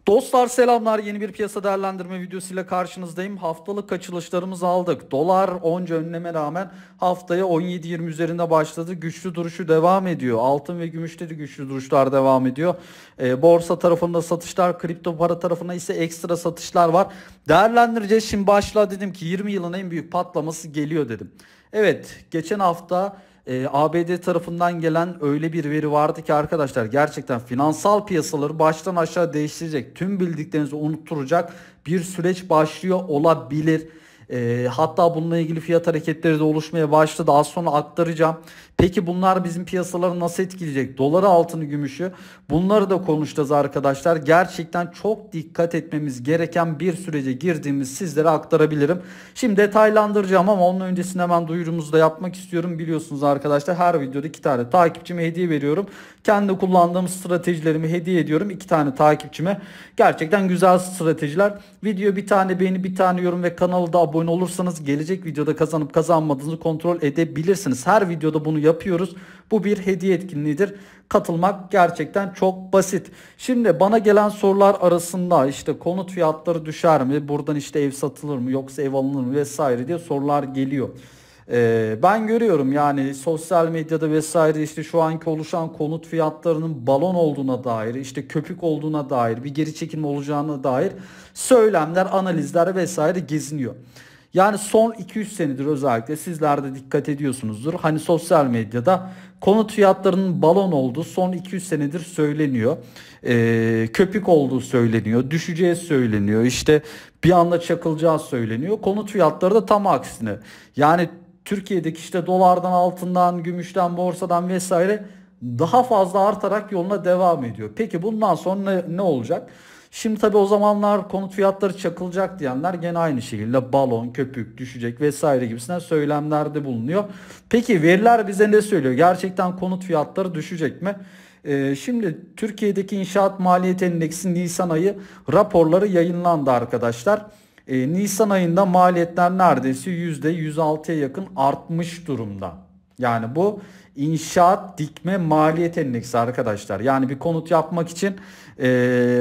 Dostlar selamlar. Yeni bir piyasa değerlendirme videosuyla karşınızdayım. Haftalık açılışlarımızı aldık. Dolar onca önleme rağmen haftaya 17.20 üzerinde başladı. Güçlü duruşu devam ediyor. Altın ve gümüşte de güçlü duruşlar devam ediyor. Borsa tarafında satışlar, kripto para tarafında ise ekstra satışlar var. Değerlendireceğiz. Şimdi başla dedim ki 20 yılın en büyük patlaması geliyor dedim. Evet, geçen hafta ABD tarafından gelen öyle bir veri vardı ki arkadaşlar gerçekten finansal piyasaları baştan aşağı değiştirecek, tüm bildiklerinizi unutturacak bir süreç başlıyor olabilir. Hatta bununla ilgili fiyat hareketleri de oluşmaya başladı. Az sonra aktaracağım. Peki bunlar bizim piyasaları nasıl etkileyecek? Doları, altını, gümüşü, bunları da konuşacağız arkadaşlar. Gerçekten çok dikkat etmemiz gereken bir sürece girdiğimiz sizlere aktarabilirim. Şimdi detaylandıracağım ama onun öncesinde hemen duyurumuzu da yapmak istiyorum. Biliyorsunuz arkadaşlar her videoda 2 tane takipçime hediye veriyorum. Kendi kullandığım stratejilerimi hediye ediyorum 2 tane takipçime. Gerçekten güzel stratejiler. Video bir tane beğeni, bir tane yorum ve kanala da abone olursanız gelecek videoda kazanıp kazanmadığınızı kontrol edebilirsiniz. Her videoda bunu yapıyoruz. Bu bir hediye etkinliğidir. Katılmak gerçekten çok basit. Şimdi bana gelen sorular arasında işte konut fiyatları düşer mi? Buradan işte ev satılır mı? Yoksa ev alınır mı? Vesaire diye sorular geliyor. Ben görüyorum yani sosyal medyada vesaire işte şu anki oluşan konut fiyatlarının balon olduğuna dair, işte köpük olduğuna dair, bir geri çekilme olacağına dair söylemler, analizler vesaire geziniyor. Yani son 200 senedir özellikle sizler de dikkat ediyorsunuzdur. Hani sosyal medyada konut fiyatlarının balon olduğu son 200 senedir söyleniyor. Köpük olduğu söyleniyor. Düşeceği söyleniyor. İşte bir anda çakılacağı söyleniyor. Konut fiyatları da tam aksine. Yani Türkiye'deki işte dolardan, altından, gümüşten, borsadan vesaire daha fazla artarak yoluna devam ediyor. Peki bundan sonra ne olacak? Şimdi tabii o zamanlar konut fiyatları çakılacak diyenler gene aynı şekilde balon, köpük düşecek vesaire gibisinden söylemlerde bulunuyor. Peki veriler bize ne söylüyor? Gerçekten konut fiyatları düşecek mi? Şimdi Türkiye'deki inşaat maliyet endeksi Nisan ayı raporları yayınlandı arkadaşlar. Nisan ayında maliyetler neredeyse %106'ya yakın artmış durumda. Yani bu inşaat dikme maliyet endeksi arkadaşlar. Yani bir konut yapmak için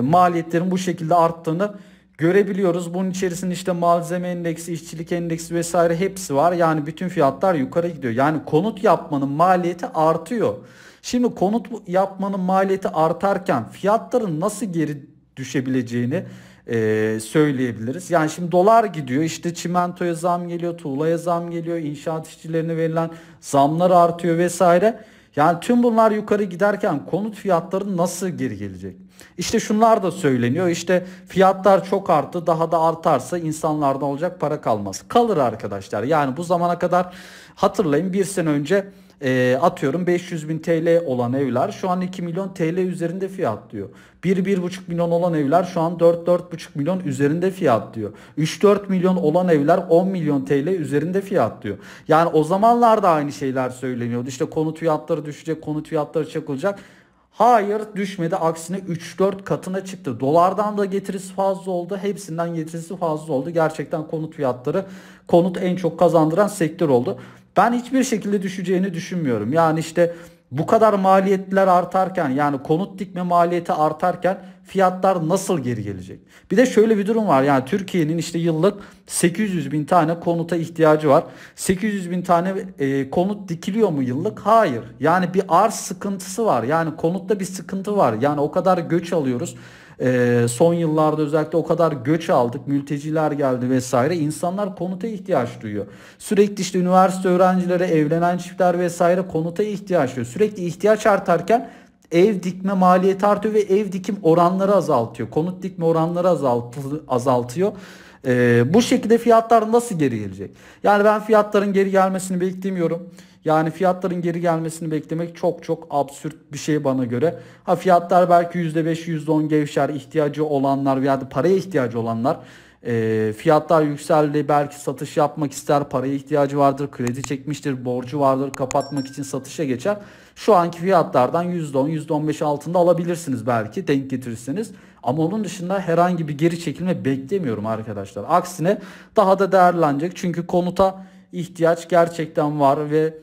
maliyetlerin bu şekilde arttığını görebiliyoruz. Bunun içerisinde işte malzeme endeksi, işçilik endeksi vesaire hepsi var. Yani bütün fiyatlar yukarı gidiyor. Yani konut yapmanın maliyeti artıyor. Şimdi konut yapmanın maliyeti artarken fiyatların nasıl geri düşebileceğini söyleyebiliriz. Yani şimdi dolar gidiyor, işte çimentoya zam geliyor, tuğlaya zam geliyor, inşaat işçilerine verilen zamlar artıyor vesaire. Yani tüm bunlar yukarı giderken konut fiyatları nasıl geri gelecek? İşte şunlar da söyleniyor. İşte fiyatlar çok arttı. Daha da artarsa insanlarda olacak para kalmaz. Kalır arkadaşlar. Yani bu zamana kadar hatırlayın, bir sene önce atıyorum 500 bin TL olan evler şu an 2 milyon TL üzerinde fiyatlıyor. 1-1,5 milyon olan evler şu an 4-4,5 milyon üzerinde fiyatlıyor. 3-4 milyon olan evler 10 milyon TL üzerinde fiyatlıyor. Yani o zamanlarda aynı şeyler söyleniyordu. İşte konut fiyatları düşecek, konut fiyatları çakılacak. Hayır, düşmedi, aksine 3-4 katına çıktı. Dolardan da getirisi fazla oldu. Hepsinden getirisi fazla oldu. Gerçekten konut fiyatları, konut en çok kazandıran sektör oldu. Ben hiçbir şekilde düşeceğini düşünmüyorum. Yani işte bu kadar maliyetler artarken, yani konut dikme maliyeti artarken fiyatlar nasıl geri gelecek? Bir de şöyle bir durum var. Yani Türkiye'nin işte yıllık 800 bin tane konuta ihtiyacı var. 800 bin tane konut dikiliyor mu yıllık? Hayır. Yani bir arz sıkıntısı var. Yani konutta bir sıkıntı var. Yani o kadar göç alıyoruz. Son yıllarda özellikle o kadar göç aldık. Mülteciler geldi vesaire. İnsanlar konuta ihtiyaç duyuyor. Sürekli işte üniversite öğrencileri, evlenen çiftler vesaire konuta ihtiyaç duyuyor. Sürekli ihtiyaç artarken ev dikme maliyeti artıyor ve ev dikim oranları azaltıyor. Konut dikme oranları azaltıyor. Bu şekilde fiyatlar nasıl geri gelecek? Yani ben fiyatların geri gelmesini beklemiyorum. Yani fiyatların geri gelmesini beklemek çok çok absürt bir şey bana göre. Ha, fiyatlar belki %5, %10 gevşer, ihtiyacı olanlar veya da paraya ihtiyacı olanlar. Fiyatlar yükseldi, belki satış yapmak ister, paraya ihtiyacı vardır, kredi çekmiştir, borcu vardır, kapatmak için satışa geçer. Şu anki fiyatlardan %10, %15 altında alabilirsiniz belki, denk getirirsiniz. Ama onun dışında herhangi bir geri çekilme beklemiyorum arkadaşlar. Aksine daha da değerlenecek. Çünkü konuta ihtiyaç gerçekten var ve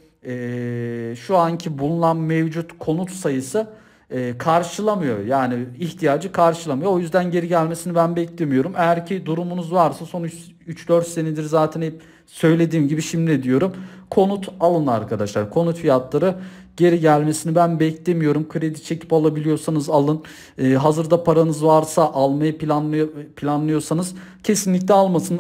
şu anki bulunan mevcut konut sayısı karşılamıyor. Yani ihtiyacı karşılamıyor. O yüzden geri gelmesini ben beklemiyorum. Eğer ki durumunuz varsa son 3-4 senedir zaten hep söylediğim gibi şimdi diyorum. Konut alın arkadaşlar. Konut fiyatları geri gelmesini ben beklemiyorum. Kredi çekip alabiliyorsanız alın. Hazırda paranız varsa almayı planlıyorsanız kesinlikle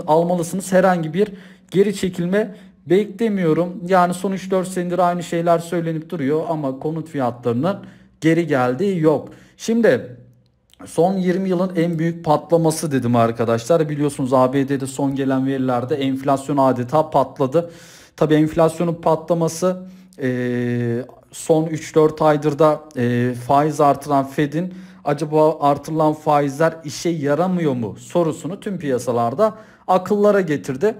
almalısınız. Herhangi bir geri çekilme beklemiyorum. Yani son 3-4 senedir aynı şeyler söylenip duruyor ama konut fiyatlarının geri geldiği yok. Şimdi son 20 yılın en büyük patlaması dedim arkadaşlar. Biliyorsunuz ABD'de son gelen verilerde enflasyon adeta patladı. Tabii enflasyonun patlaması son 3-4 aydır da faiz artıran Fed'in acaba artırılan faizler işe yaramıyor mu sorusunu tüm piyasalarda akıllara getirdi.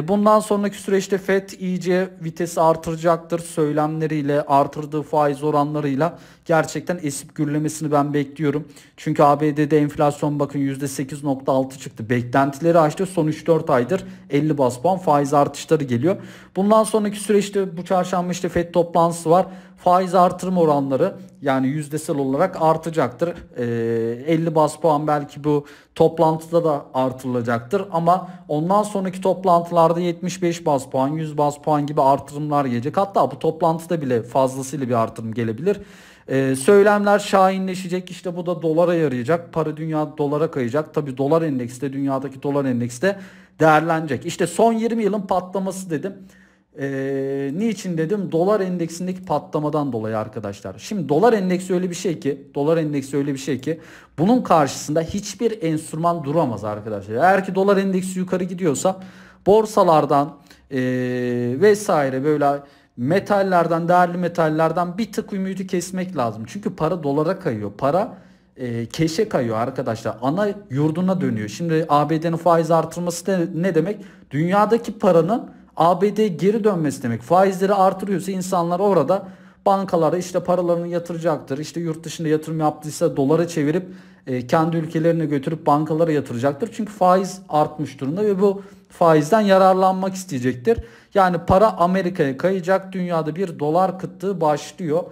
Bundan sonraki süreçte Fed iyice vitesi artıracaktır. Söylemleriyle, artırdığı faiz oranlarıyla gerçekten esip gürlemesini ben bekliyorum. Çünkü ABD'de enflasyon bakın %8,6 çıktı. Beklentileri aştı. Son 3-4 aydır 50 bas puan faiz artışları geliyor. Bundan sonraki süreçte bu çarşamba işte Fed toplantısı var. Faiz artırım oranları yani yüzdesel olarak artacaktır. 50 bas puan belki bu toplantıda da artırılacaktır. Ama ondan sonraki toplantılarda 75 bas puan, 100 bas puan gibi artırımlar gelecek. Hatta bu toplantıda bile fazlasıyla bir artırım gelebilir. Söylemler şahinleşecek. İşte bu da dolara yarayacak. Para dünya dolara kayacak. Tabii dolar endeksi de dünyadaki dolar endeksi de değerlenecek. İşte son 20 yılın patlaması dedim. Niçin dedim? Dolar endeksindeki patlamadan dolayı arkadaşlar. Şimdi dolar endeksi öyle bir şey ki bunun karşısında hiçbir enstrüman duramaz arkadaşlar. Eğer ki dolar endeksi yukarı gidiyorsa borsalardan vesaire böyle metallerden, değerli metallerden bir tık ümidi kesmek lazım. Çünkü para dolara kayıyor. Para keşe kayıyor arkadaşlar. Ana yurduna dönüyor. Şimdi ABD'nin faiz artırması da ne demek? Dünyadaki paranın ABD'ye geri dönmesi demek. Faizleri artırıyorsa insanlar orada bankalara işte paralarını yatıracaktır. İşte yurt dışında yatırım yaptıysa dolara çevirip kendi ülkelerine götürüp bankalara yatıracaktır. Çünkü faiz artmış durumda ve bu faizden yararlanmak isteyecektir. Yani para Amerika'ya kayacak. Dünyada bir dolar kıtlığı başlıyor.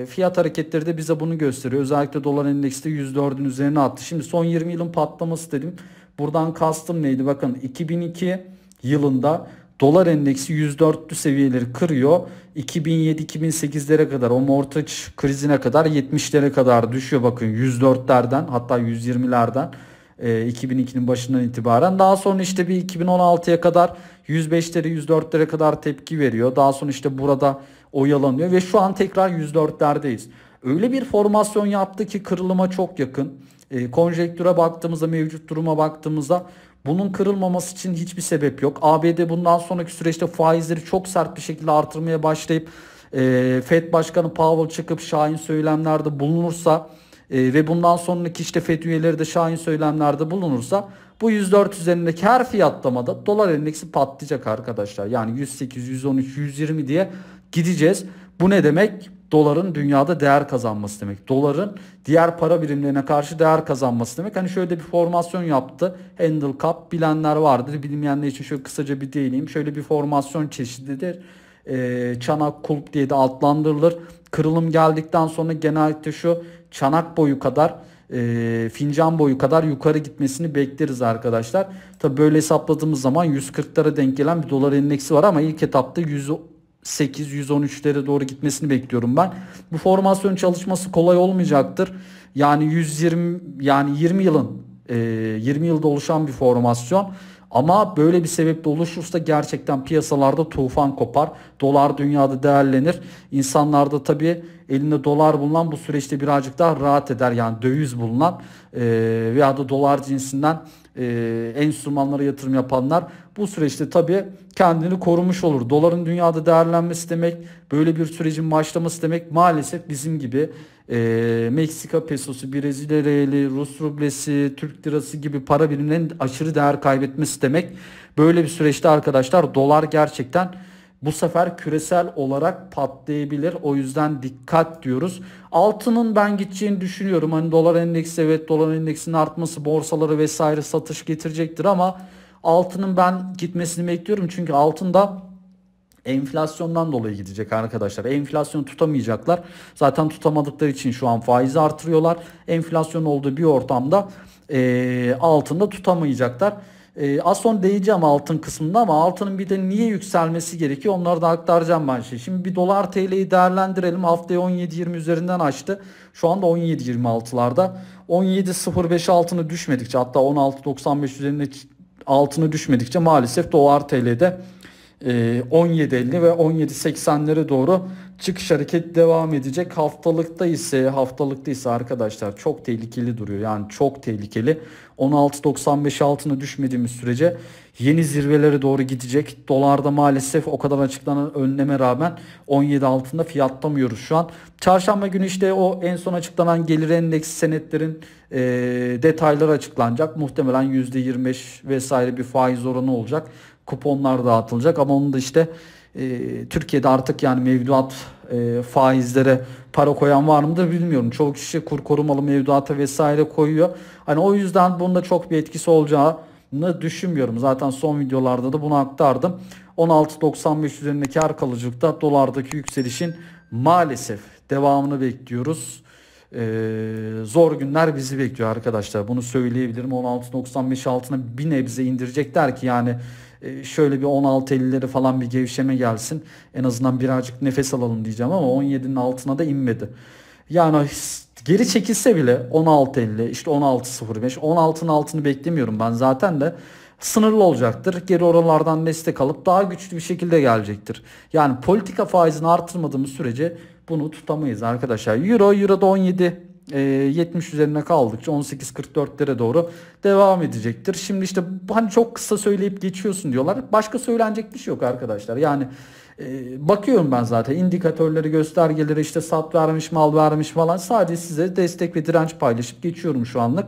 Fiyat hareketleri de bize bunu gösteriyor. Özellikle dolar endeksi de %4'ün üzerine attı. Şimdi son 20 yılın patlaması dedim. Buradan kastım neydi? Bakın 2002 yılında dolar endeksi 104'lü seviyeleri kırıyor. 2007-2008'lere kadar o mortgage krizine kadar 70'lere kadar düşüyor bakın 104'lerden hatta 120'lerden 2002'nin başından itibaren. Daha sonra işte bir 2016'ya kadar 105'lere 104'lere kadar tepki veriyor. Daha sonra işte burada oyalanıyor ve şu an tekrar 104'lerdeyiz. Öyle bir formasyon yaptı ki kırılıma çok yakın. Konjektüre baktığımızda, mevcut duruma baktığımızda bunun kırılmaması için hiçbir sebep yok. ABD bundan sonraki süreçte faizleri çok sert bir şekilde artırmaya başlayıp Fed Başkanı Powell çıkıp şahin söylemlerde bulunursa ve bundan sonraki işte FED üyeleri de şahin söylemlerde bulunursa bu 104 üzerindeki her fiyatlamada dolar endeksi patlayacak arkadaşlar. Yani 108, 113, 120 diye gideceğiz. Bu ne demek? Doların dünyada değer kazanması demek. Doların diğer para birimlerine karşı değer kazanması demek. Hani şöyle bir formasyon yaptı. Handle Cup bilenler vardır. Bilmeyenler için şöyle kısaca bir değineyim. Şöyle bir formasyon çeşididir. Çanak kulp diye de adlandırılır. Kırılım geldikten sonra genellikle şu çanak boyu kadar fincan boyu kadar yukarı gitmesini bekleriz arkadaşlar. Tabi böyle hesapladığımız zaman 140'lara denk gelen bir dolar endeksi var ama ilk etapta 108-113'lere doğru gitmesini bekliyorum ben. Bu formasyon çalışması kolay olmayacaktır. Yani 20 yılda oluşan bir formasyon. Ama böyle bir sebeple oluşursa gerçekten piyasalarda tufan kopar. Dolar dünyada değerlenir. İnsanlar da tabii elinde dolar bulunan bu süreçte birazcık daha rahat eder. Yani döviz bulunan veya da dolar cinsinden enstrümanlara yatırım yapanlar bu süreçte tabii kendini korumuş olur. Doların dünyada değerlenmesi demek, böyle bir sürecin başlaması demek maalesef bizim gibi Meksika pesosu, Brezilya reali, Rus rublesi, Türk lirası gibi para birimlerinin aşırı değer kaybetmesi demek. Böyle bir süreçte arkadaşlar dolar gerçekten bu sefer küresel olarak patlayabilir. O yüzden dikkat diyoruz. Altının ben gideceğini düşünüyorum. Hani dolar endeksi, evet, dolar endeksinin artması borsaları vesaire satış getirecektir ama altının ben gitmesini bekliyorum. Çünkü altında Enflasyondan dolayı gidecek arkadaşlar. Enflasyonu tutamayacaklar. Zaten tutamadıkları için şu an faizi artırıyorlar. Enflasyon olduğu bir ortamda altında tutamayacaklar. Az sonra değineceğim altın kısmında ama altının bir de niye yükselmesi gerekiyor onları da aktaracağım ben şey. Şimdi bir dolar TL'yi değerlendirelim. Haftaya 17.20 üzerinden açtı. Şu anda 17.26'larda. 17.05 altını düşmedikçe, hatta 16.95 üzerine altını düşmedikçe maalesef dolar TL'de 17.50 ve 17.80'lere doğru çıkış hareketi devam edecek. Haftalıkta ise arkadaşlar çok tehlikeli duruyor. Yani çok tehlikeli. 16.95 altına düşmediğimiz sürece yeni zirvelere doğru gidecek. Dolarda maalesef o kadar açıklanan önleme rağmen 17 altında fiyatlamıyoruz şu an. Çarşamba günü işte o en son açıklanan gelir endeksi senetlerin detayları açıklanacak. Muhtemelen %25 vesaire bir faiz oranı olacak. Kuponlar dağıtılacak ama onun da işte Türkiye'de artık yani mevduat faizlere para koyan var mıdır bilmiyorum. Çoğu kişi kur korumalı mevduata vesaire koyuyor. Hani o yüzden bunda çok bir etkisi olacağını düşünmüyorum. Zaten son videolarda da bunu aktardım. 16.95 üzerinde kar kalıcılıkta dolardaki yükselişin maalesef devamını bekliyoruz. Zor günler bizi bekliyor arkadaşlar. Bunu söyleyebilirim. 16.95 altına bir nebze indirecekler ki yani şöyle bir 16.50'leri falan bir gevşeme gelsin. En azından birazcık nefes alalım diyeceğim ama 17'nin altına da inmedi. Yani geri çekilse bile 16.50 işte 16.05 16'nın altını beklemiyorum ben zaten de sınırlı olacaktır. Geri oralardan destek alıp daha güçlü bir şekilde gelecektir. Yani politika faizini artırmadığımız sürece bunu tutamayız arkadaşlar. Euro'da 17 70 üzerine kaldıkça 18.44'lere doğru devam edecektir. Şimdi işte hani çok kısa söyleyip geçiyorsun diyorlar. Başka söylenecek bir şey yok arkadaşlar. Yani bakıyorum ben zaten indikatörleri, göstergeleri, işte sat vermiş, mal vermiş falan, sadece size destek ve direnç paylaşıp geçiyorum şu anlık.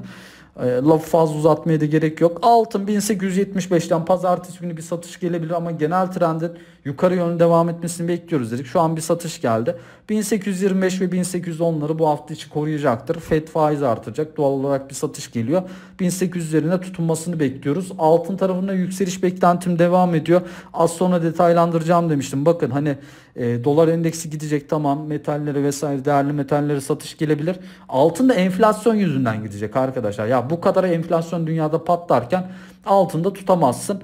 Lafı fazla uzatmaya da gerek yok. Altın 1875'ten pazartesi günü bir satış gelebilir ama genel trendin yukarı yönlü devam etmesini bekliyoruz dedik. Şu an bir satış geldi. 1825 ve 1810'ları bu hafta içi koruyacaktır. Fed faiz artacak. Doğal olarak bir satış geliyor. 1800 üzerine tutunmasını bekliyoruz. Altın tarafında yükseliş beklentim devam ediyor. Az sonra detaylandıracağım demiştim. Bakın hani dolar endeksi gidecek, tamam, metallere vesaire, değerli metallere satış gelebilir. Altın da enflasyon yüzünden gidecek arkadaşlar. Ya bu kadar enflasyon dünyada patlarken altında tutamazsın.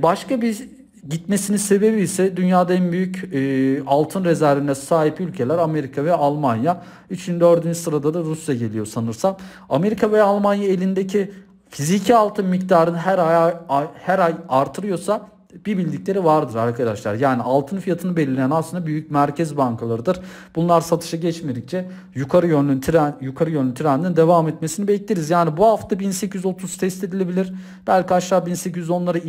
Başka bir gitmesinin sebebi ise dünyada en büyük altın rezervine sahip ülkeler Amerika ve Almanya. 3. 4. sırada da Rusya geliyor sanırsam. Amerika ve Almanya elindeki fiziki altın miktarını her ay artırıyorsa bir bildikleri vardır arkadaşlar. Yani altın fiyatını belirleyen aslında büyük merkez bankalarıdır. Bunlar satışa geçmedikçe yukarı yönlü trendin devam etmesini bekleriz. Yani bu hafta 1830 test edilebilir. Belki aşağı 1810'lara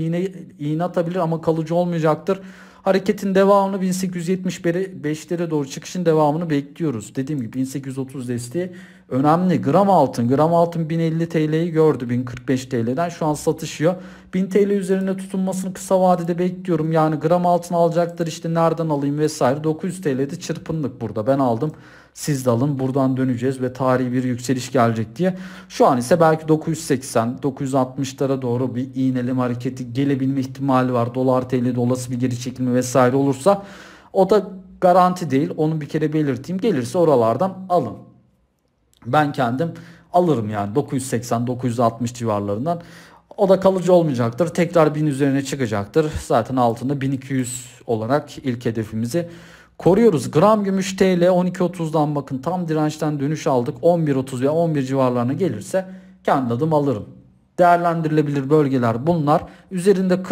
iğne atabilir ama kalıcı olmayacaktır. Hareketin devamını 1875'lere doğru çıkışın devamını bekliyoruz. Dediğim gibi 1830 desteği önemli. Gram altın 1050 TL'yi gördü 1045 TL'den. Şu an satışıyor. 1000 TL üzerinde tutunmasını kısa vadede bekliyorum. Yani gram altın alacaklar, işte nereden alayım vesaire. 900 TL'de çırpındık burada. Ben aldım. Siz de alın. Buradan döneceğiz ve tarihi bir yükseliş gelecek diye. Şu an ise belki 980, 960'lara doğru bir iğneleme hareketi gelebilme ihtimali var. Dolar TL'de olası bir geri çekilme vesaire olursa o da garanti değil. Onu bir kere belirteyim. Gelirse oralardan alın. Ben kendim alırım yani 980-960 civarlarından. O da kalıcı olmayacaktır. Tekrar 1000 üzerine çıkacaktır. Zaten altında 1200 olarak ilk hedefimizi koruyoruz. Gram gümüş TL 12.30'dan bakın tam dirençten dönüş aldık. 11.30 veya 11 civarlarına gelirse kendi adım alırım. Değerlendirilebilir bölgeler bunlar. Üzerinde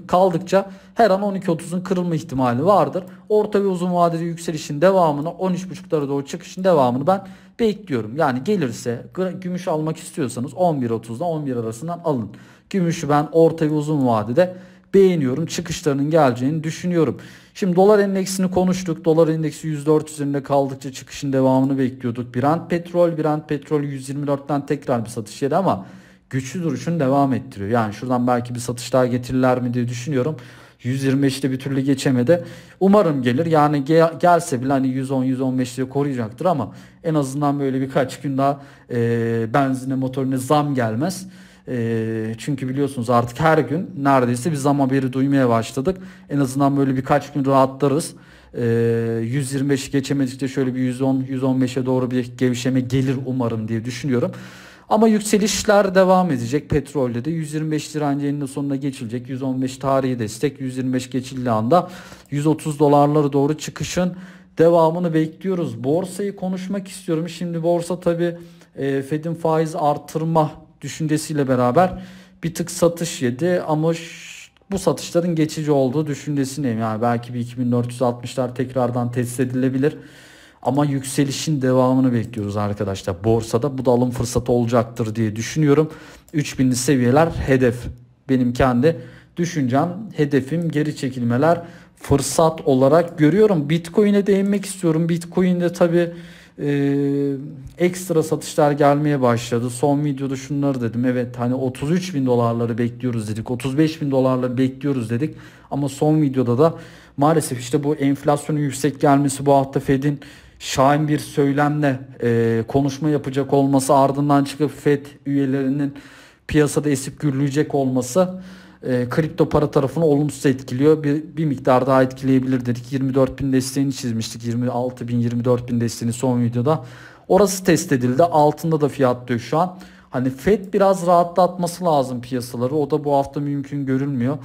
kaldıkça her an 12.30'un kırılma ihtimali vardır. Orta ve uzun vadeli yükselişin devamını, 13.5'lara doğru çıkışın devamını ben bekliyorum. Yani gelirse gümüş almak istiyorsanız 11.30'dan 11 arasından alın. Gümüşü ben orta ve uzun vadede beğeniyorum. Çıkışlarının geleceğini düşünüyorum. Şimdi dolar endeksini konuştuk. Dolar endeksi 104 üzerinde kaldıkça çıkışın devamını bekliyorduk. Brent petrol 124'ten tekrar bir satış yedi ama güçlü duruşunu devam ettiriyor. Yani şuradan belki bir satış daha getirirler mi diye düşünüyorum. 125'te bir türlü geçemedi. Umarım gelir. Yani gelse bile hani 110-115 diye koruyacaktır ama en azından böyle birkaç gün daha benzine, motorine zam gelmez. Çünkü biliyorsunuz artık her gün neredeyse bir zam haberi duymaya başladık. En azından böyle birkaç gün rahatlarız. 125'i geçemedik de şöyle bir 110-115'e doğru bir gevşeme gelir umarım diye düşünüyorum. Ama yükselişler devam edecek. Petrolde de 125 direnci eninde sonuna geçilecek. 115 tarihi destek. 125 geçildiği anda 130 dolarlara doğru çıkışın devamını bekliyoruz. Borsayı konuşmak istiyorum. Şimdi borsa tabii Fed'in faiz artırma düşüncesiyle beraber bir tık satış yedi ama bu satışların geçici olduğu düşüncesindeyim. Yani belki bir 2460'lar tekrardan test edilebilir. Ama yükselişin devamını bekliyoruz arkadaşlar. Borsada bu da alım fırsatı olacaktır diye düşünüyorum. 3000'li seviyeler hedef. Benim kendi düşüncem, hedefim geri çekilmeler fırsat olarak görüyorum. Bitcoin'e değinmek istiyorum. Bitcoin'de tabii ekstra satışlar gelmeye başladı. Son videoda şunları dedim. Evet hani 33 bin dolarları bekliyoruz dedik. 35 bin dolarları bekliyoruz dedik. Ama son videoda da maalesef işte bu enflasyonun yüksek gelmesi, bu hafta Fed'in şahin bir söylemle konuşma yapacak olması, ardından çıkıp Fed üyelerinin piyasada esip gürleyecek olması kripto para tarafını olumsuz etkiliyor. Bir miktar daha etkileyebilir dedik. 24 bin desteğini çizmiştik. 26 bin 24 bin desteğini son videoda. Orası test edildi. Altında da fiyat diyor şu an. Hani Fed biraz rahatlatması lazım piyasaları. O da bu hafta mümkün görülmüyor.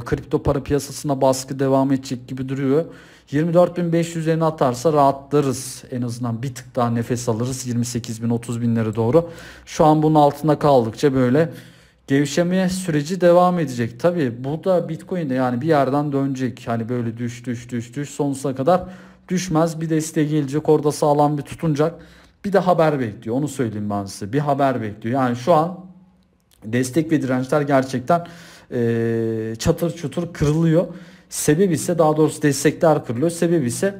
Kripto para piyasasına baskı devam edecek gibi duruyor. 24.500'lerini atarsa rahatlarız. En azından bir tık daha nefes alırız. 28.000 30.000'lere doğru. Şu an bunun altında kaldıkça böyle gevşeme süreci devam edecek. Tabii bu da Bitcoin'de yani bir yerden dönecek. Hani böyle düş sonsuza kadar düşmez. Bir desteğe gelecek, orada sağlam bir tutunacak. Bir de haber bekliyor. Onu söyleyeyim ben size. Bir haber bekliyor. Yani şu an destek ve dirençler gerçekten çatır çutur kırılıyor. Sebebi ise, daha doğrusu destekler kırılıyor. Sebebi ise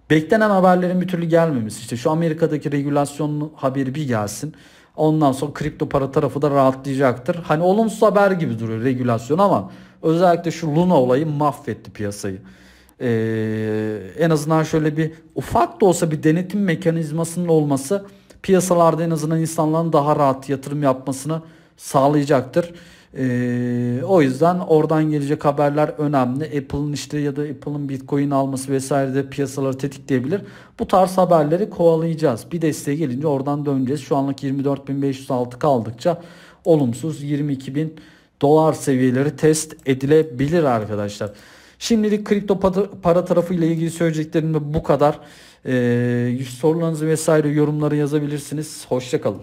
beklenen haberlerin bir türlü gelmemesi. İşte şu Amerika'daki regülasyon haberi bir gelsin. Ondan sonra kripto para tarafı da rahatlayacaktır. Hani olumsuz haber gibi duruyor regülasyon ama özellikle şu Luna olayı mahvetti piyasayı. En azından şöyle bir ufak da olsa bir denetim mekanizmasının olması piyasalarda en azından insanların daha rahat yatırım yapmasını sağlayacaktır. O yüzden oradan gelecek haberler önemli. Apple'ın işte ya da Apple'ın Bitcoin alması vesaire de piyasaları tetikleyebilir. Bu tarz haberleri kovalayacağız. Bir desteğe gelince oradan döneceğiz. Şu anlık 24.506 kaldıkça olumsuz 22.000 dolar seviyeleri test edilebilir arkadaşlar. Şimdilik kripto para tarafı ile ilgili söyleyeceklerim de bu kadar. Sorularınızı vesaire yorumlara yazabilirsiniz. Hoşça kalın.